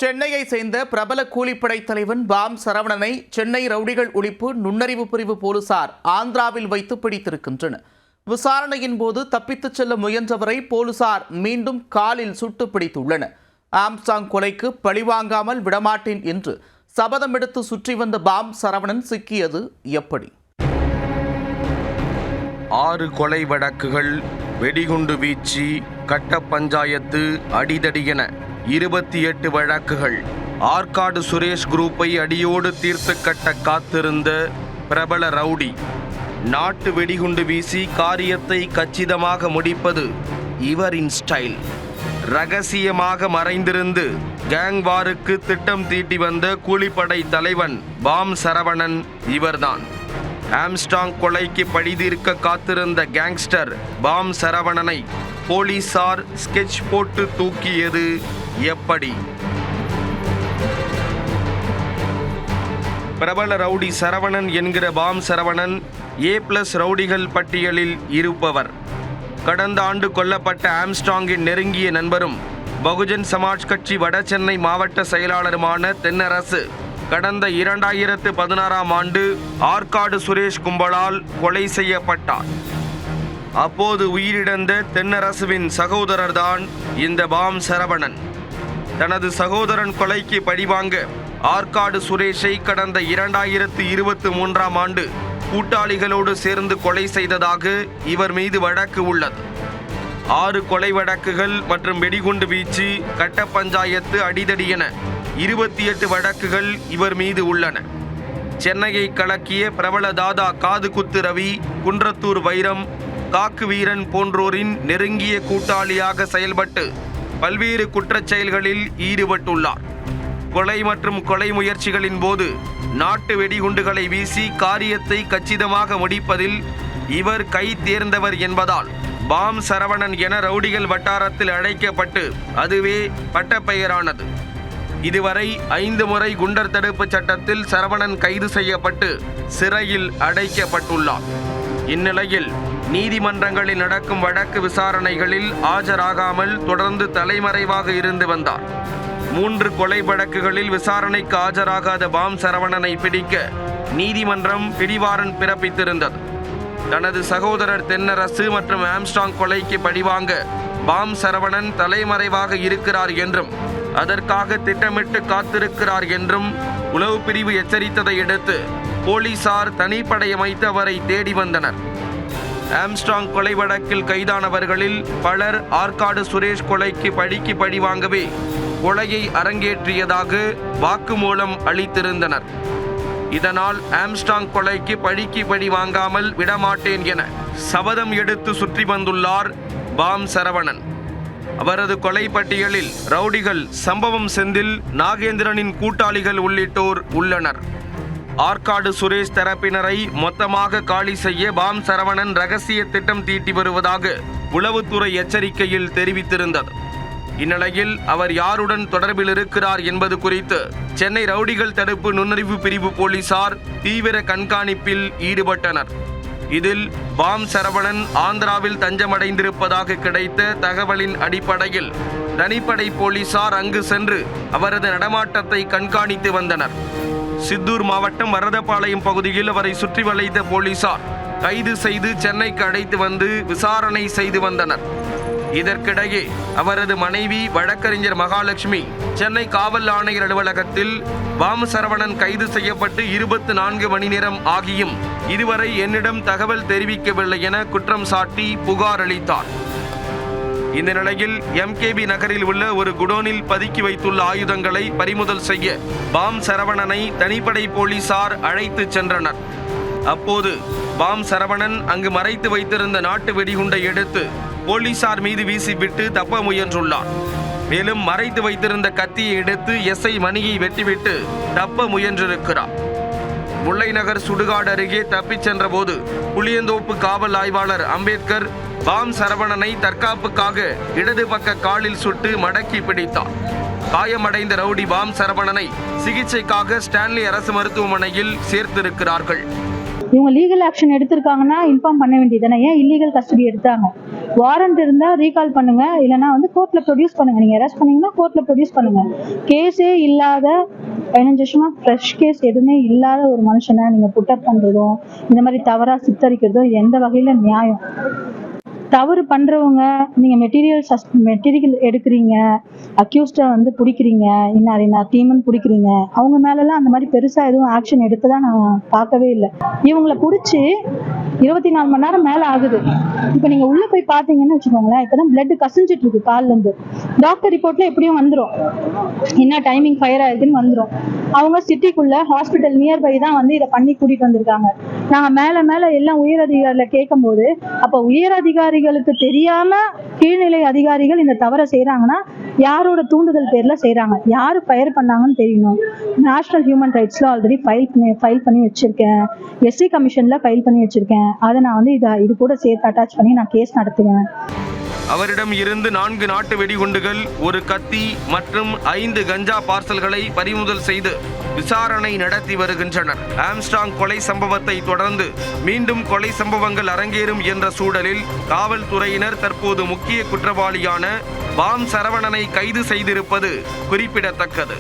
சென்னையை சேர்ந்த பிரபல கூலிப்படை தலைவன் பாம் சரவணனை சென்னை ரவுடிகள் ஒழிப்பு நுண்ணறிவு பிரிவு போலீசார் ஆந்திராவில் வைத்து பிடித்திருக்கின்றனர். விசாரணையின் போது தப்பித்துச் செல்ல முயன்றவரை போலீசார் மீண்டும் காலில் சுட்டு பிடித்துள்ளனர். ஆம்ஸ்டாங் கொலைக்கு பழிவாங்காமல் விடமாட்டேன் என்று சபதம் எடுத்து சுற்றி வந்த பாம் சரவணன் சிக்கியது எப்படி? 6 கொலை வழக்குகள், வெடிகுண்டு வீச்சு, கட்ட பஞ்சாயத்து, அடிதடி என 28 வழக்குகள். ஆற்காடு சுரேஷ் குரூப்பை அடியோடு தீர்த்து கட்ட காத்திருந்த பிரபல ரவுடி. நாட்டு வெடிகுண்டு வீசி காரியத்தை கச்சிதமாக முடிப்பது இவரின் ஸ்டைல். ரகசியமாக மறைந்திருந்து கேங் வாருக்கு திட்டம் தீட்டி வந்த கூலிப்படை தலைவன் பாம் சரவணன் இவர்தான். ஆம்ஸ்டாங் கொலைக்கு பழிதீர்க்க காத்திருந்த கேங்ஸ்டர் பாம் சரவணனை போலீசார் ஸ்கெட்ச் போட்டு தூக்கியது எப்படி? பிரபல ரவுடி சரவணன் என்கிற பாம் சரவணன் A+ ரவுடிகள் பட்டியலில் இருப்பவர். கடந்த ஆண்டு கொல்லப்பட்ட ஆம்ஸ்டாங்கின் நெருங்கிய நண்பரும் பகுஜன் சமாஜ் கட்சி வட சென்னை மாவட்ட செயலாளருமான தென்னரசு கடந்த 2016ஆம் ஆண்டு ஆற்காடு சுரேஷ் கும்பலால் கொலை செய்யப்பட்டார். அப்போது உயிரிழந்த தென்னரசுவின் சகோதரர்தான் இந்த பாம் சரவணன். தனது சகோதரன் கொலைக்கு பழிவாங்க ஆற்காடு சுரேஷை கடந்த 2023ஆம் ஆண்டு கூட்டாளிகளோடு சேர்ந்து கொலை செய்ததாக இவர் மீது வழக்கு உள்ளது. 6 கொலை வழக்குகள் மற்றும் வெடிகுண்டு வீச்சு, கட்ட பஞ்சாயத்து, அடிதடி என 28 வழக்குகள் இவர் மீது உள்ளன. சென்னையை கலக்கிய பிரபல தாதா காது குத்து ரவி, குன்றத்தூர் வைரம், காக்கு வீரன் போன்றோரின் நெருங்கிய கூட்டாளியாக செயல்பட்டு பல்வேறு குற்றச் செயல்களில் ஈடுபட்டுள்ளார். கொலை மற்றும் கொலை முயற்சிகளின் போது நாட்டு வெடிகுண்டுகளை வீசி காரியத்தை கச்சிதமாக முடிப்பதில் இவர் கை தேர்ந்தவர் என்பதால் பாம் சரவணன் என ரவுடிகள் வட்டாரத்தில் அழைக்கப்பட்டு அதுவே பட்டப்பெயரானது. இதுவரை 5 முறை குண்டர் தடுப்பு சட்டத்தில் சரவணன் கைது செய்யப்பட்டு சிறையில் அடைக்கப்பட்டுள்ளார். இந்நிலையில் நீதிமன்றங்களில் நடக்கும் வழக்கு விசாரணைகளில் ஆஜராகாமல் தொடர்ந்து தலைமறைவாக இருந்து வந்தார். 3 கொலை வழக்குகளில் விசாரணைக்கு ஆஜராகாத பாம் சரவணனை பிடிக்க நீதிமன்றம் பிடிவாரண்ட் பிறப்பித்திருந்தது. தனது சகோதரர் தென்னரசு மற்றும் ஆம்ஸ்டாங் கொலைக்கு பழிவாங்க பாம் சரவணன் தலைமறைவாக இருக்கிறார் என்றும் அதற்காக திட்டமிட்டு காத்திருக்கிறார் என்றும் உளவு பிரிவு எச்சரித்ததை அடுத்து போலீசார் தனிப்படை அமைத்து அவரை தேடி வந்தனர். ஆம்ஸ்டாங் கொலை வழக்கில் கைதானவர்களில் பலர் ஆற்காடு சுரேஷ் கொலைக்கு பழிக்கு பழி வாங்கவே கொலையை அரங்கேற்றியதாக வாக்குமூலம் அளித்திருந்தனர். இதனால் ஆம்ஸ்டாங் கொலைக்கு பழிக்கு பழி வாங்காமல் விடமாட்டேன் என சபதம் எடுத்து சுற்றி வந்துள்ளார் பாம் சரவணன். அவரது கொலை பட்டியலில் ரவுடிகள் சம்பவம் செந்தில், நாகேந்திரனின் கூட்டாளிகள் உள்ளிட்டோர் உள்ளனர். ஆற்காடு சுரேஷ் தரப்பினரை மொத்தமாக காலி செய்ய பாம் சரவணன் ரகசிய திட்டம் தீட்டி வருவதாக உளவுத்துறை எச்சரிக்கையில் தெரிவித்திருந்தது. இந்நிலையில் அவர் யாருடன் தொடர்பில் இருக்கிறார் என்பது குறித்து சென்னை ரவுடிகள் தடுப்பு நுண்ணறிவு பிரிவு போலீசார் தீவிர கண்காணிப்பில் ஈடுபட்டனர். இதில் பாம் சரவணன் ஆந்திராவில் தஞ்சமடைந்திருப்பதாக கிடைத்த தகவலின் அடிப்படையில் தனிப்படை போலீசார் அங்கு சென்று அவரது நடமாட்டத்தை கண்காணித்து வந்தனர். சித்தூர் மாவட்டம் வரதபாளையம் பகுதியில் அவரை சுற்றி வளைத்த போலீசார் கைது செய்து சென்னைக்கு அழைத்து வந்து விசாரணை செய்து வந்தனர். இதற்கிடையே அவரது மனைவி வழக்கறிஞர் மகாலட்சுமி சென்னை காவல் ஆணையர் அலுவலகத்தில் பாம் சரவணன் கைது செய்யப்பட்டு 24 மணி நேரம் ஆகியும் இதுவரை என்னிடம் தகவல் தெரிவிக்கவில்லை என குற்றம் சாட்டி புகார் அளித்தார். இந்த நிலையில் MKB நகரில் உள்ள ஒரு குடோனில் பதுக்கி வைத்துள்ள ஆயுதங்களை பறிமுதல் செய்ய பாம் சரவணனை தனிப்படை போலீசார் அழைத்து சென்றனர். அப்போது பாம் சரவணன் அங்கு மறைத்து வைத்திருந்த நாட்டு வெடிகுண்டை எடுத்து போலீசார் மீது வீசிவிட்டு தப்ப முயன்றுள்ளார். மேலும் மறைத்து வைத்திருந்த கத்தியை எடுத்து SI மணியை வெட்டிவிட்டு தப்ப முயன்றிருக்கிறார். முல்லை நகர் சுடுகாடு அருகே தப்பிச் சென்ற போது புளியந்தோப்பு காவல் ஆய்வாளர் அம்பேத்கர் பாம் சரவணனை தற்காப்புக்காக இடது பக்க காலில் சுட்டு மடக்கி பிடித்தார். காயமடைந்த ரவுடி பாம் சரவணனை சிகிச்சைக்காக ஸ்டான்லி அரசு மருத்துவமனையில் சேர்த்திருக்கிறார்கள். இவங்க லீகல் ஆக்ஷன் எடுத்திருக்காங்கன்னா இன்ஃபார்ம் பண்ண வேண்டியதுதானே, ஏன் இல்லீகல் கஸ்டடி எடுத்தாங்க? வாரண்ட் இருந்தால் ரீகால் பண்ணுங்க, இல்லைனா வந்து கோர்ட்டில் ப்ரொடியூஸ் பண்ணுங்க. நீங்கள் அரெஸ்ட் பண்ணீங்கன்னா கோர்ட்டில் ப்ரொடியூஸ் பண்ணுங்க. கேஸே இல்லாத 15 வருஷமா ஃப்ரெஷ் கேஸ் எதுவுமே இல்லாத ஒரு மனுஷனை நீங்கள் புட்டப் பண்ணுறதும் இந்த மாதிரி தவறாக சித்தரிக்கிறதும் எந்த வகையில் நியாயம்? தவறு பண்ணுறவங்க நீங்கள் மெட்டீரியல் எடுக்கிறீங்க, அக்யூஸ்டை வந்து பிடிக்கிறீங்க, இன்னார் டீம்னு பிடிக்கிறீங்க. அவங்க மேலெல்லாம் அந்த மாதிரி பெருசாக எதுவும் ஆக்ஷன் எடுத்ததா நான் பார்க்கவே இல்லை. இவங்களை பிடிச்சி 24 மணி நேரம் மேலே ஆகுது. இப்போ நீங்கள் உள்ளே போய் பார்த்தீங்கன்னு வச்சுக்கோங்களேன், இப்போ தான் பிளட் கசிஞ்சிட்டு இருக்கு கால்லேருந்து. டாக்டர் ரிப்போர்ட்டில் எப்படியும் வந்துடும், என்ன டைமிங் ஃபயர் ஆயிருக்குன்னு வந்துடும். அவங்க சிட்டிக்குள்ளே ஹாஸ்பிட்டல் நியர்பை தான் வந்து இதை பண்ணி கூட்டிகிட்டு வந்திருக்காங்க. நாங்கள் மேலே எல்லாம் உயர் அதிகாரியில் கேட்கும்போது, அப்போ உயர் அதிகாரிகளுக்கு தெரியாமல் கீழ்நிலை அதிகாரிகள் இந்த தவறை செய்கிறாங்கன்னா யாரோட தூண்டுதல் பேரில் செய்கிறாங்க, யார் ஃபயர் பண்ணாங்கன்னு தெரியணும். நேஷனல் ஹியூமன் ரைட்ஸில் ஆல்ரெடி ஃபைல் பண்ணி வச்சுருக்கேன், எஸ்சி கமிஷனில் ஃபைல் பண்ணி வச்சுருக்கேன். அதை நான் வந்து இது கூட சேர்த்து அட்டாச் பண்ணி நான் கேஸ் நடத்துவேன். அவரிடம் இருந்து 4 நாட்டு வெடிகுண்டுகள், ஒரு கத்தி மற்றும் 5 கஞ்சா பார்சல்களை பறிமுதல் செய்து விசாரணை நடத்தி வருகின்றனர். ஆம்ஸ்ட்ராங் கொலை சம்பவத்தை தொடர்ந்து மீண்டும் கொலை சம்பவங்கள் அரங்கேறும் என்ற சூழலில் காவல்துறையினர் தற்போது முக்கிய குற்றவாளியான பாம் சரவணனை கைது செய்திருப்பது குறிப்பிடத்தக்கது.